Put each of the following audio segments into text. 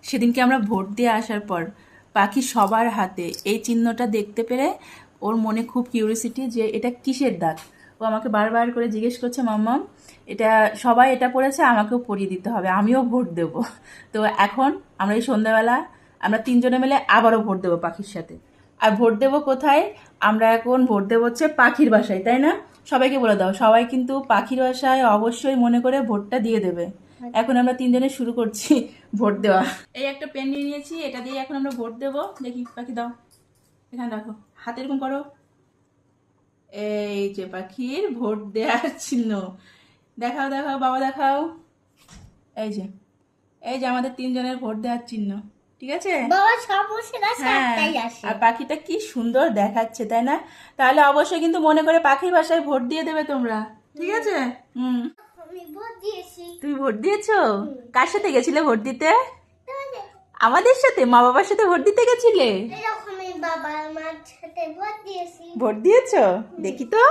সেদিনকে আমরা ভোট দিয়ে আসার পর পাখি সবার হাতে এই চিহ্নটা দেখতে পেরে ওর মনে খুব কিউরিওসিটি যে এটা কিসের দাগ। ও আমাকে বারবার করে জিজ্ঞেস করছে, মাম্মাম এটা সবাই এটা পড়েছে, আমাকেও পরিয়ে দিতে হবে, আমিও ভোট দেব। তো এখন আমরা এই সন্ধ্যাবেলা আমরা তিনজনে মিলে আবারও ভোট দেবো পাখির সাথে। আর ভোট দেবো কোথায়? আমরা এখন ভোট দেবো হচ্ছে পাখির বাসায়, তাই না? সবাইকে বলে দাও, সবাই কিন্তু পাখির বাসায় অবশ্যই মনে করে ভোটটা দিয়ে দেবে। এখন আমরা তিনজনে শুরু করছি ভোট দেওয়া। এই একটা পেন নিয়ে নিয়েছি, এটা দিয়ে এখন আমরা ভোট দেবো। দেখি পাখি দাও, এখানে রাখো, হাতে এরকম করো। এই যে পাখির ভোট দেওয়ার চিহ্ন, দেখাও দেখাও বাবা দেখাও। এই যে এই যে আমাদের তিনজনের ভোট দেওয়ার চিহ্ন, ঠিক আছে? হ্যাঁ, আর পাখিটা কি সুন্দর দেখাচ্ছে, তাই না? তাহলে অবশ্যই কিন্তু মনে করে পাখির বাসায় ভোট দিয়ে দেবে তোমরা, ঠিক আছে? তুমি ভোট দিয়েছো? কার সাথে গেছিলে ভোট দিতে? আমাদের সাথে, মা বাবার সাথে ভোট দিতে গেছিলে? ভোট দিয়েছো? দেখি তো।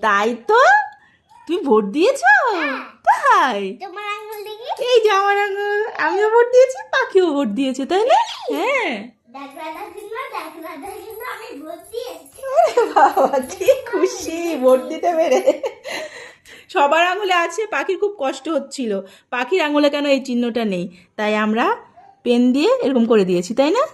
তাই তো, তুমি ভোট দিয়েছো? তাই? এই যে আমার আঙুল, আমিও ভোট দিয়েছি, পাখিও ভোট দিয়েছে, তাই না? হ্যাঁ। বাবা কি খুশি ভোট দিতে পেরে। সবার আঙুলে আছে, পাখির খুব কষ্ট হচ্ছিল, পাখির আঙুলে কেন এই চিহ্নটা নেই, তাই আমরা পেন দিয়ে এরকম করে দিয়েছি, তাই না?